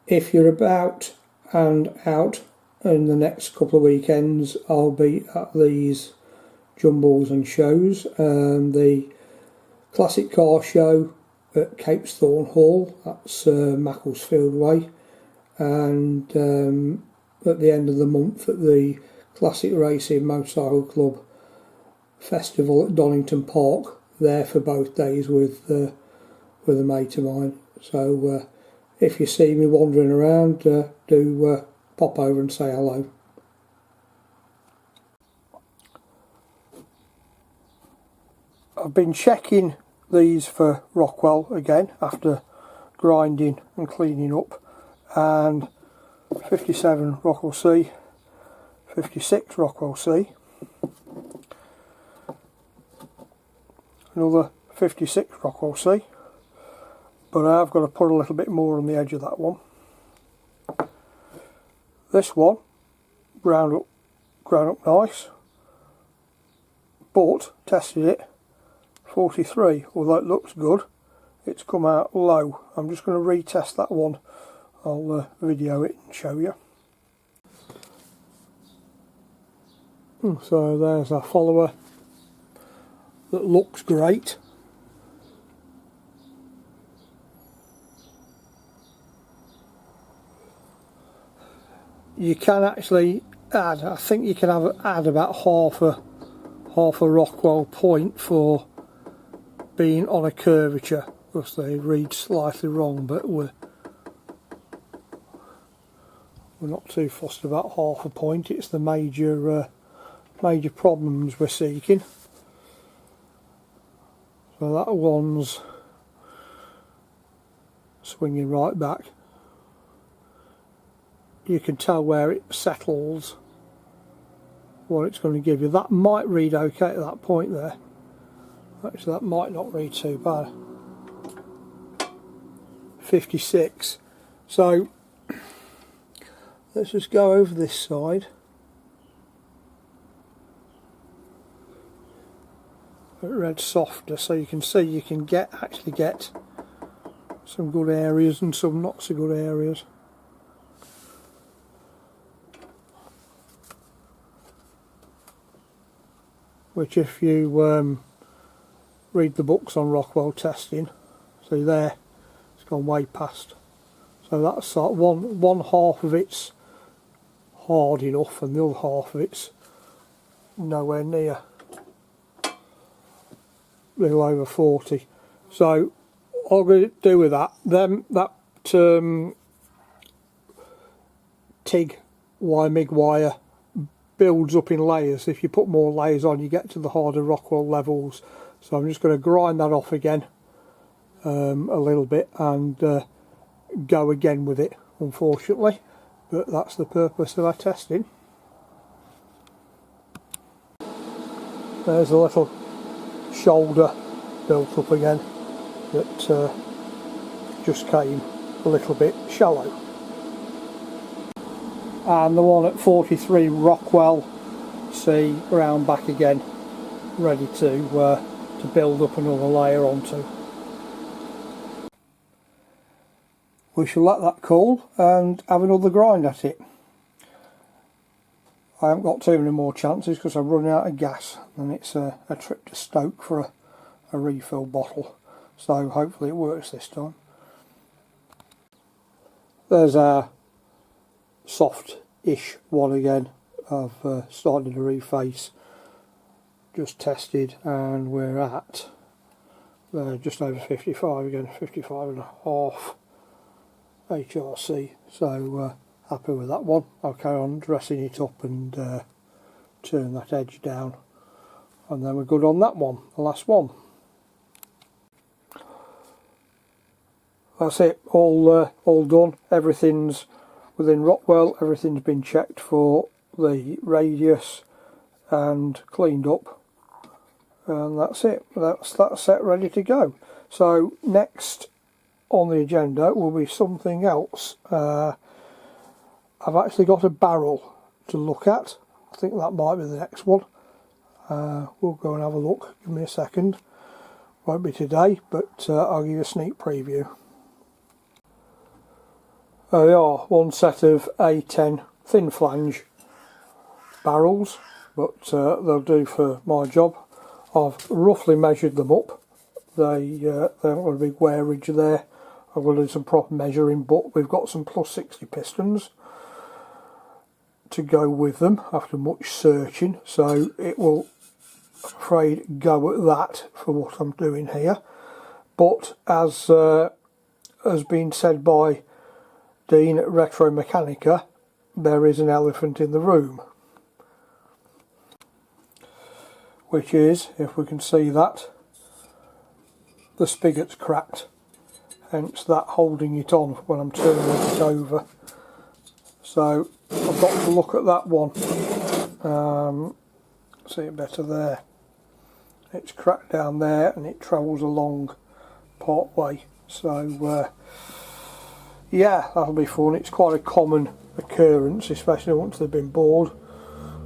if you're about and out in the next couple of weekends, I'll be at these jumbles and shows. The Classic Car Show at Capesthorne Hall, that's Macclesfield Way, and at the end of the month at the Classic Racing Motorcycle Club Festival at Donington Park, there for both days with a mate of mine. So if you see me wandering around, do pop over and say hello. I've been checking these for Rockwell again after grinding and cleaning up, and 57 Rockwell C, 56 Rockwell C, another 56 Rockwell C, but I've got to put a little bit more on the edge of that one. This one ground up nice, but tested it 43, although it looks good, it's come out low. I'm just going to retest that one. I'll video it and show you. So there's our follower that looks great. You can actually add, I think you can add about half a Rockwell point for being on a curvature, because they read slightly wrong, but we're not too fussed about half a point. It's the major problems we're seeking. So that one's swinging right back. You can tell where it settles, what it's going to give you. That might read okay at that point there. Actually, that might not read too bad. 56. So let's just go over this side. It read softer, so you can see you can actually get some good areas and some not so good areas. Which, if you read the books on Rockwell testing, see there, it's gone way past. So that's one half of it's hard enough, and the other half of it's nowhere near. A little over 40. So all I'm going to do with that, that TIG wire, MIG wire, builds up in layers. If you put more layers on, you get to the harder Rockwell levels. So I'm just going to grind that off again a little bit and go again with it, unfortunately, but that's the purpose of our testing. There's a little shoulder built up again that just came a little bit shallow. And the one at 43 Rockwell C round back again, ready to build up another layer onto. We shall let that cool and have another grind at it. I haven't got too many more chances because I'm running out of gas, and it's a trip to Stoke for a refill bottle, so hopefully it works this time. There's our soft-ish one again. I've started to reface, just tested, and we're at just over 55 again, 55.5 HRC, so happy with that one. I'll carry on dressing it up and turn that edge down, and then we're good on that one, the last one. That's it, all done. Everything's within Rockwell, everything's been checked for the radius and cleaned up, and that's it. That's set, ready to go. So next on the agenda will be something else. I've actually got a barrel to look at. I think that might be the next one. We'll go and have a look. Give me a second. Won't be today, but I'll give you a sneak preview. They are one set of A10 thin flange barrels, but they'll do for my job. I've roughly measured them up. They haven't got a big wearage there. I've got to do some proper measuring, but we've got some plus 60 pistons to go with them after much searching, so it will, I'm afraid, go at that for what I'm doing here. But as has been said by Dean at Retro Mechanica, there is an elephant in the room, which is, if we can see that, the spigot's cracked, hence that holding it on when I'm turning it over. So I've got to look at that one. See it better there. It's cracked down there and it travels along part way. So yeah, that'll be fun. It's quite a common occurrence, especially once they've been bored,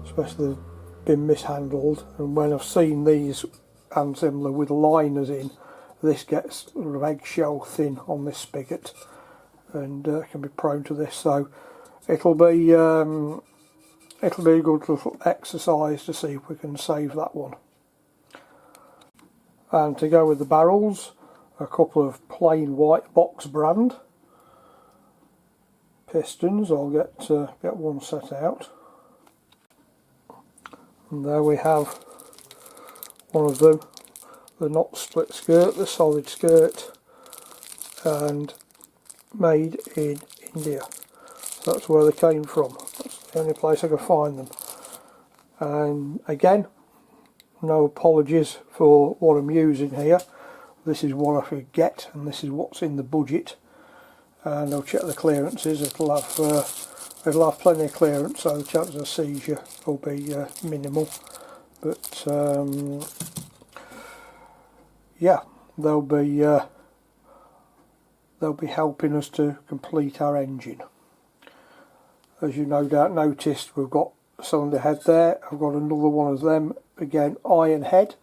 especially they've been mishandled. And when I've seen these and similar with liners in, this gets sort of eggshell thin on this spigot and can be prone to this. So it'll be a good little exercise to see if we can save that one. And to go with the barrels, a couple of plain white box brand pistons. I'll get one set out. And there we have one of them, the not split skirt, the solid skirt, and made in India. So that's where they came from. That's the only place I could find them. And again, no apologies for what I'm using here. This is what I could get, and this is what's in the budget. And I'll check the clearances. It'll have plenty of clearance, so the chances of seizure will be minimal. But yeah, they'll be helping us to complete our engine. As you no doubt noticed, we've got a cylinder head there. I've got another one of them, again iron head.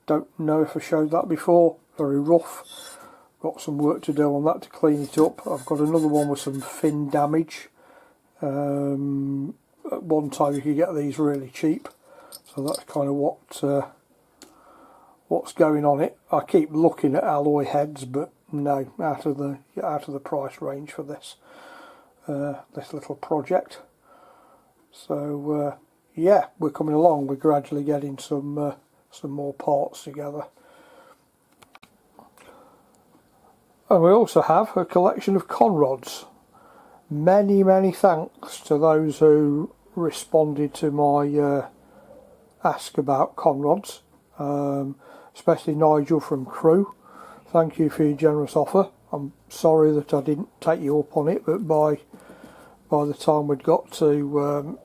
Don't know if I showed that before. Very rough. Got some work to do on that to clean it up. I've got another one with some fin damage. At one time you could get these really cheap, so that's kind of what's going on it. I keep looking at alloy heads, but no, out of the price range for this little project. So yeah, we're coming along. We're gradually getting some more parts together. And we also have a collection of conrods. Many thanks to those who responded to my ask about conrods, especially Nigel from Crew. Thank you for your generous offer. I'm sorry that I didn't take you up on it, but by the time we'd got to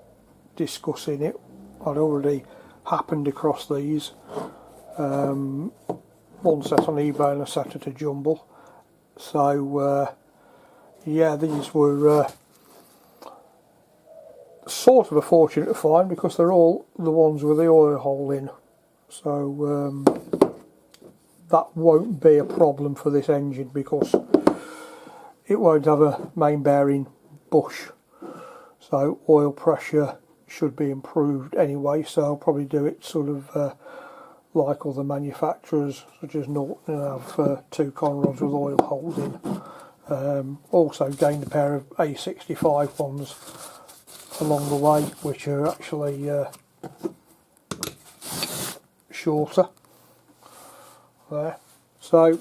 discussing it, I'd already happened across these. One set on eBay and a set at a jumble. So yeah, these were sort of a fortune to find, because they're all the ones with the oil hole in. So that won't be a problem for this engine, because it won't have a main bearing bush. So oil pressure should be improved anyway, so I'll probably do it sort of like other manufacturers such as Norton, and have two conrods with oil holes in. Also gained a pair of A65 ones along the way, which are actually shorter there. So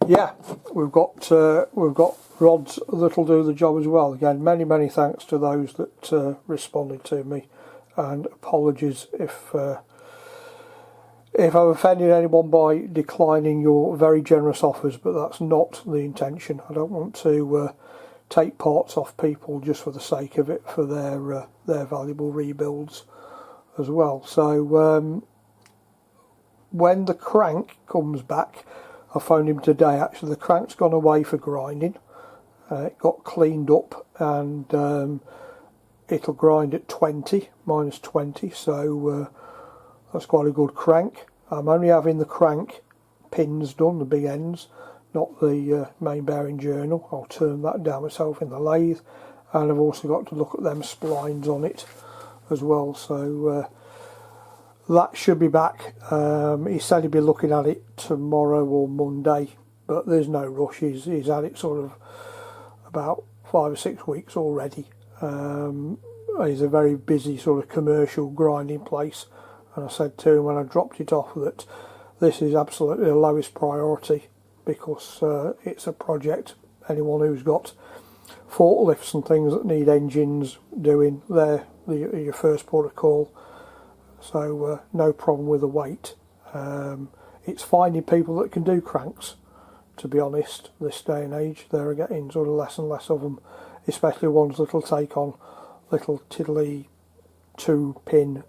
yeah, we've got rods that'll do the job as well. Again, many thanks to those that responded to me, and apologies if I've offended anyone by declining your very generous offers, but that's not the intention. I don't want to take parts off people just for the sake of it, for their valuable rebuilds as well. So when the crank comes back, I phoned him today. Actually, the crank's gone away for grinding. It got cleaned up, and it'll grind at 20, minus 20. So that's quite a good crank. I'm only having the crank pins done, the big ends, not the main bearing journal. I'll turn that down myself in the lathe, and I've also got to look at them splines on it as well. So that should be back. He said he'd be looking at it tomorrow or Monday, but there's no rush. He's had it sort of about 5 or 6 weeks already. He's a very busy sort of commercial grinding place, and I said to him when I dropped it off that this is absolutely the lowest priority, because it's a project. Anyone who's got forklifts and things that need engines doing, they're your first port of call. So no problem with the weight. It's finding people that can do cranks, to be honest. This day and age, they're getting sort of less and less of them, especially ones that'll take on little tiddly 2-pin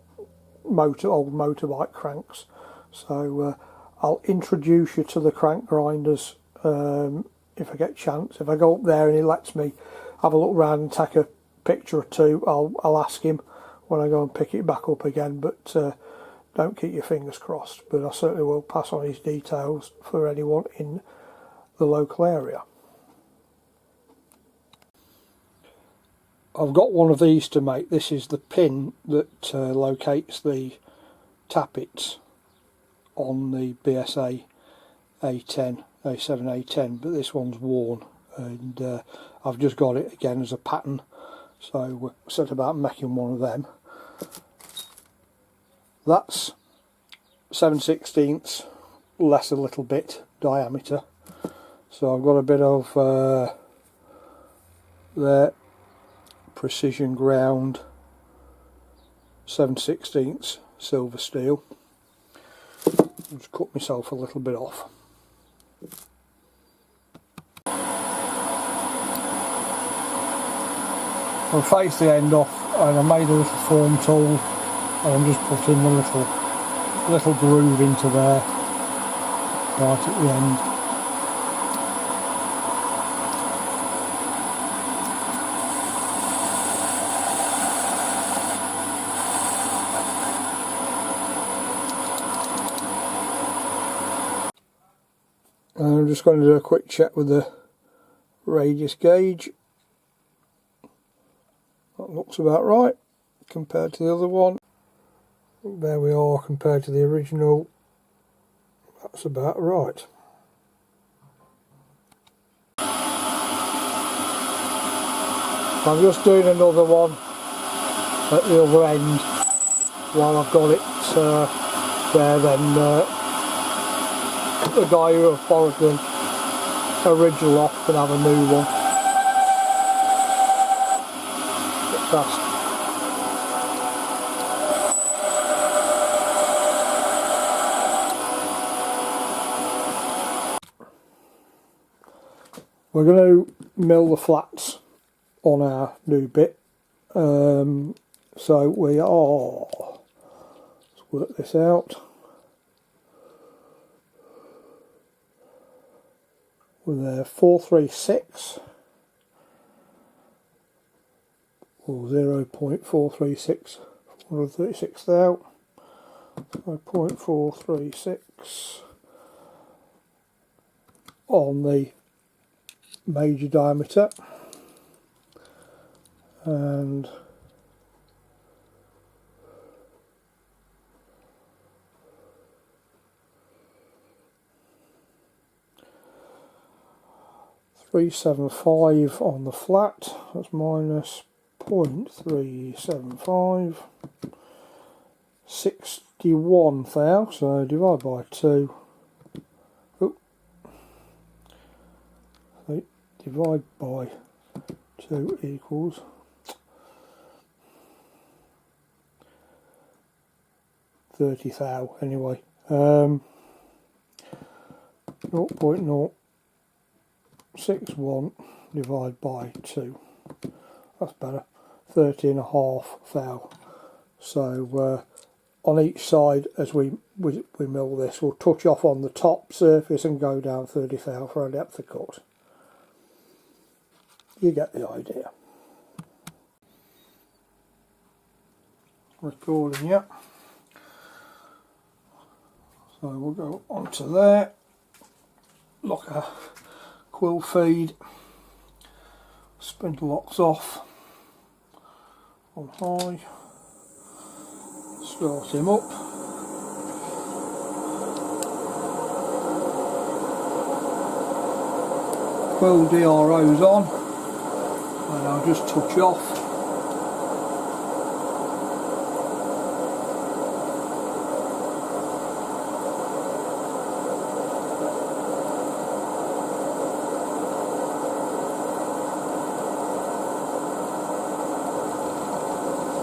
old motorbike cranks. So I'll introduce you to the crank grinders if I get a chance. If I go up there and he lets me have a look around and take a picture or two, I'll ask him when I go and pick it back up again. But don't keep your fingers crossed. But I certainly will pass on his details for anyone in the local area. I've got one of these to make. This is the pin that locates the tappets on the BSA A10, A7 A10, but this one's worn, and I've just got it again as a pattern, so we're set about making one of them. That's 7/16 less a little bit diameter, so I've got a bit of there precision ground 7/16 silver steel. I'll just cut myself a little bit off. I've faced the end off, and I made a little form tool, and I'm just putting the little groove into there right at the end. And I'm just going to do a quick check with the radius gauge. That looks about right compared to the other one. There we are, compared to the original. That's about right. I'm just doing another one at the other end while I've got it there. Then the guy who have borrowed the original off can have a new one. Get fast. We're going to mill the flats on our new bit, so we are, let's work this out. With a 436 or 0.436, 436 out, 0.436 on the major diameter, and .375 on the flat. That's minus 0.375, 61 thou, so divide by 2. Oop. So divide by 2 equals 30 thou anyway. 0.061 divided by 2. That's better. 30.5 thou. So on each side, as we mill this, we'll touch off on the top surface and go down 30 thou for our depth of cut. You get the idea. Recording, yeah. So we'll go onto there. Look, quill feed, spindle locks off on high, start him up. Quill DRO's on, and I'll just touch off.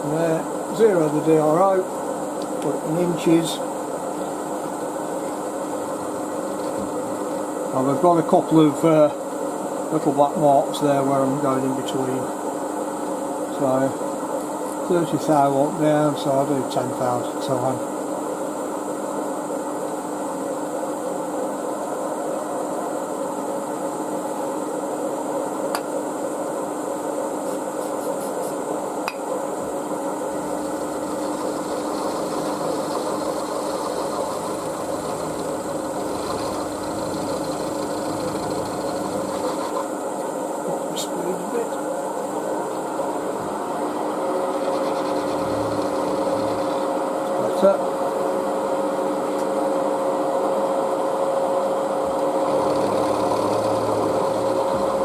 There, zero the DRO, put it in inches. And I've got a couple of little black marks there where I'm going in between. So 30 thou up down, so I'll do 10 thou at a time.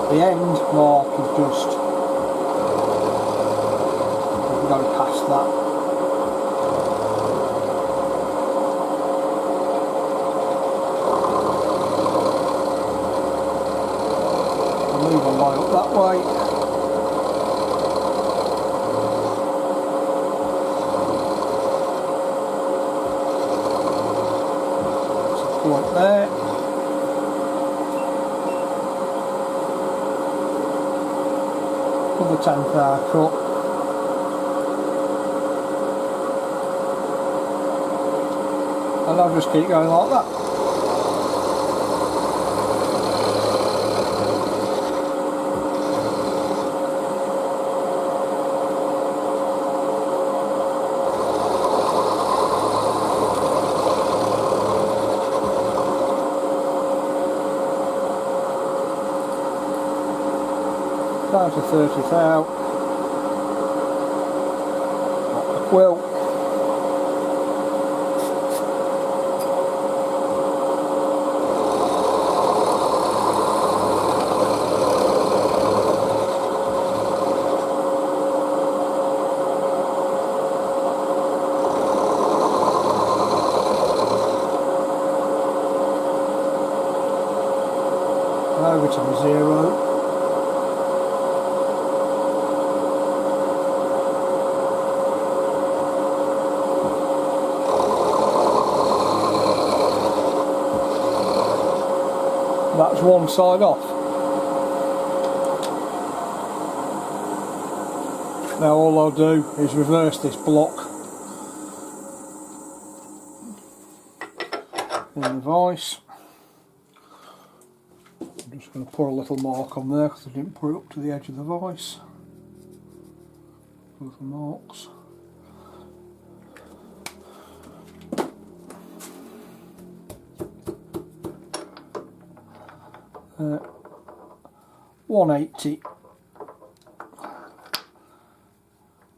The end mark is just, we've got to past that. I'll move on line up that way. So point there. Another 10 thou cut, and I'll just keep going like that. Down to 30 thou. Got the quill. And over to the 0. That's one side off. Now all I'll do is reverse this block in the vise. I'm just going to put a little mark on there because I didn't put it up to the edge of the vise. Little marks. 180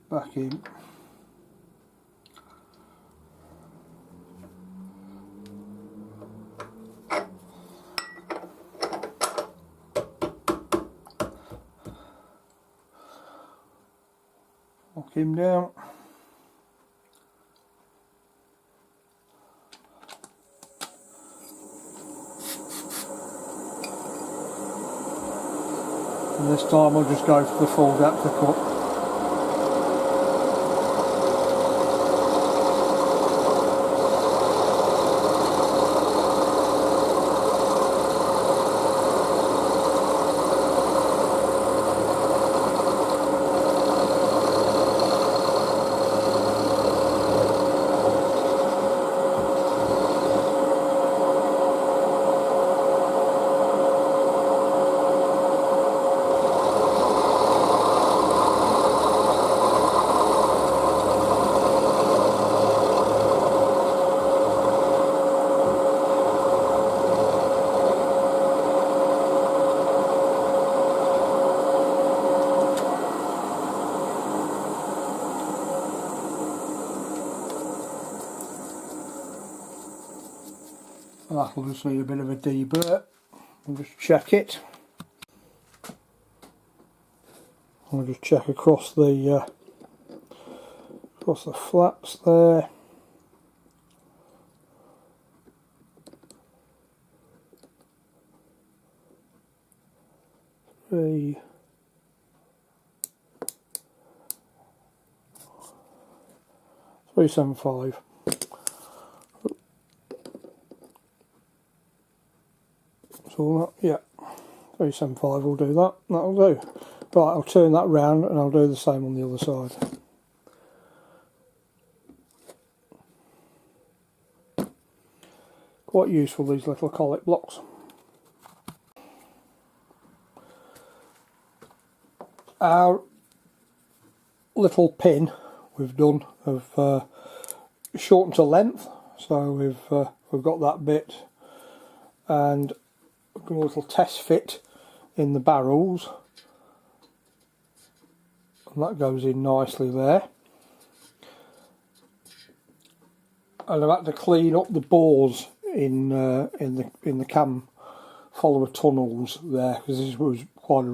back in. Lock him down. And this time I'll just go for the full depth of cut. That'll just need a bit of a deburt. I'll just check it. I'll just check across the flaps there. Three. 375. So that, yeah, 375 will do that. That'll do. Right, I'll turn that round and I'll do the same on the other side. Quite useful, these little collet blocks. Our little pin we've done of shortened to length, so we've got that bit, and we've got a little test fit in the barrels, and that goes in nicely there. And I've had to clean up the bores in the cam follower tunnels there, because this was quite a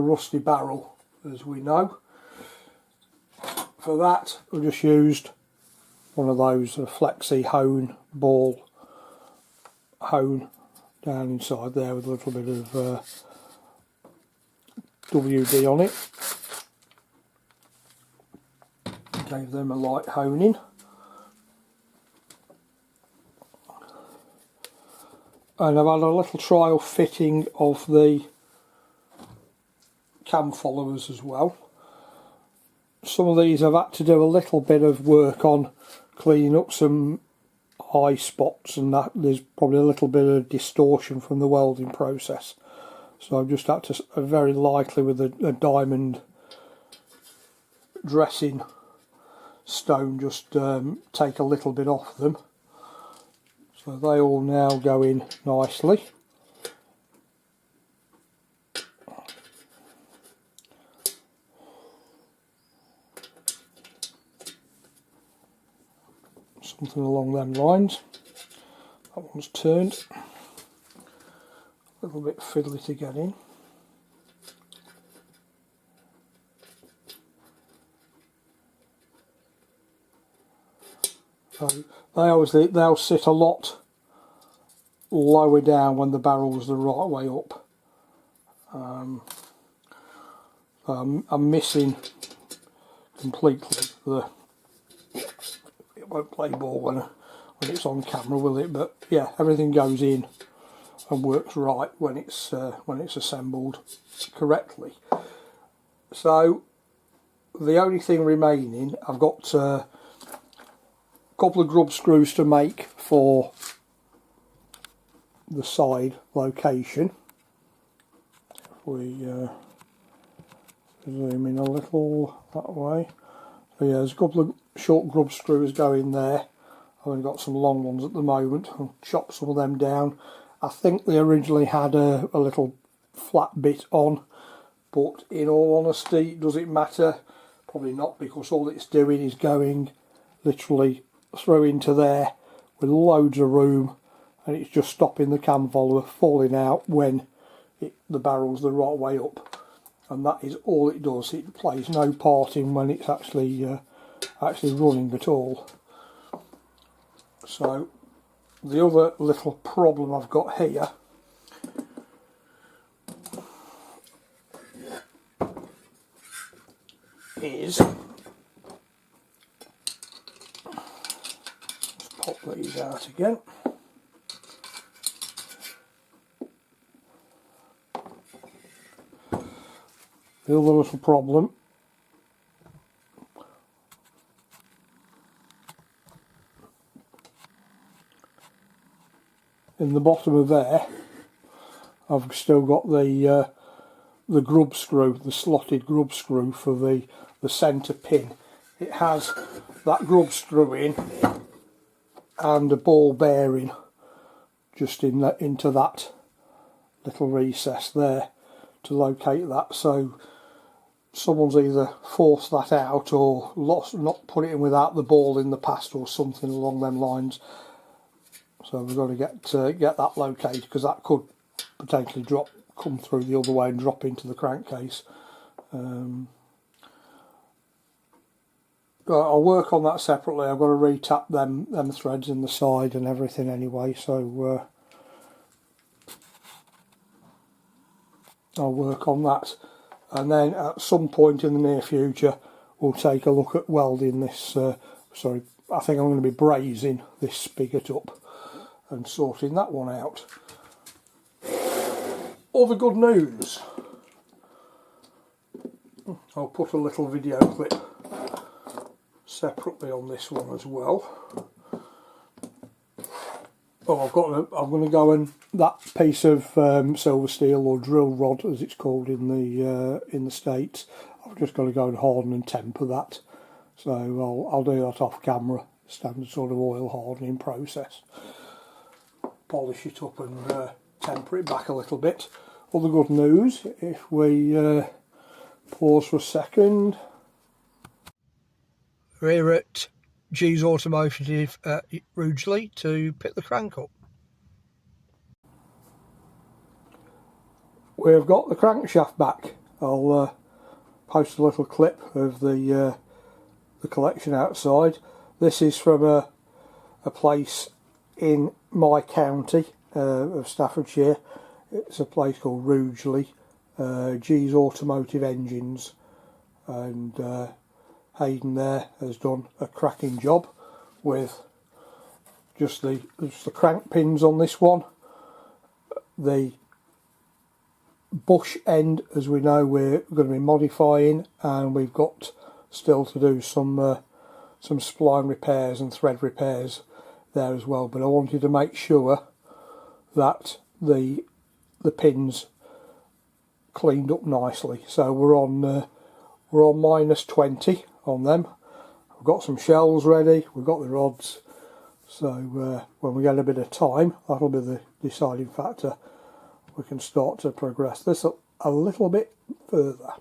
rusty barrel, as we know. For that, we just used one of those flexi ball hone down inside there with a little bit of WD on it. Gave them a light honing. And I've had a little trial fitting of the cam followers as well. Some of these I've had to do a little bit of work on, cleaning up some eye spots, and that there's probably a little bit of distortion from the welding process. So I've just had to very lightly with a diamond dressing stone just take a little bit off them. So they all now go in nicely. Something along them lines. That one's turned. A little bit fiddly to get in. So they'll sit a lot lower down when the barrel's the right way up. I'm missing completely the. It won't play ball when it's on camera, will it? But yeah, everything goes in and works right when it's assembled correctly. So the only thing remaining, I've got a couple of grub screws to make for the side location. If we zoom in a little that way. So yeah, there's a couple of short grub screws going there. I've only got some long ones at the moment. I'll chop some of them down. I think they originally had a little flat bit on, but in all honesty, does it matter? Probably not, because all it's doing is going literally through into there with loads of room, and it's just stopping the cam follower falling out when the barrel's the right way up, and that is all it does. It plays no part in when it's actually running at all. So the other little problem I've got here is, let's pop these out again. The other little problem in the bottom of there, I've still got the grub screw, the slotted grub screw for the centre pin. It has that grub screw in and a ball bearing just into that little recess there to locate that. So someone's either forced that out or not put it in without the ball in the past or something along them lines. So we've got to get that located, because that could potentially come through the other way and drop into the crankcase. I'll work on that separately. I've got to retap them threads in the side and everything anyway, so I'll work on that, and then at some point in the near future we'll take a look at welding this, sorry, I think I'm going to be brazing this spigot up and sorting that one out. Other good news, I'll put a little video clip separately on this one as well. Oh, I'm going to go, and that piece of silver steel, or drill rod as it's called in the States, I've just got to go and harden and temper that. So I'll do that off camera, standard sort of oil hardening process. Polish it up and temper it back a little bit. Other good news, if we pause for a second. We're here at G's Automotive at Rugeley to pick the crank up. We've got the crankshaft back. I'll post a little clip of the collection outside. This is from a place in my county of Staffordshire. It's a place called Rugeley, G's Automotive Engines, and Hayden there has done a cracking job with just the crank pins on this one. The bush end, as we know, we're going to be modifying, and we've got still to do some spline repairs and thread repairs there as well. But I wanted to make sure that the pins cleaned up nicely. So we're on -20 on them. We've got some shells ready, we've got the rods, so when we get a bit of time, that'll be the deciding factor. We can start to progress this a little bit further.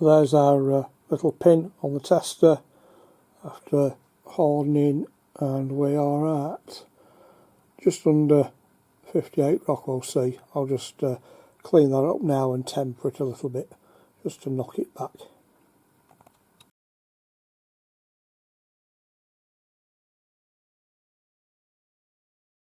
There's our little pin on the tester after hardening, and we are at just under 58 Rockwell C. I'll just clean that up now and temper it a little bit just to knock it back.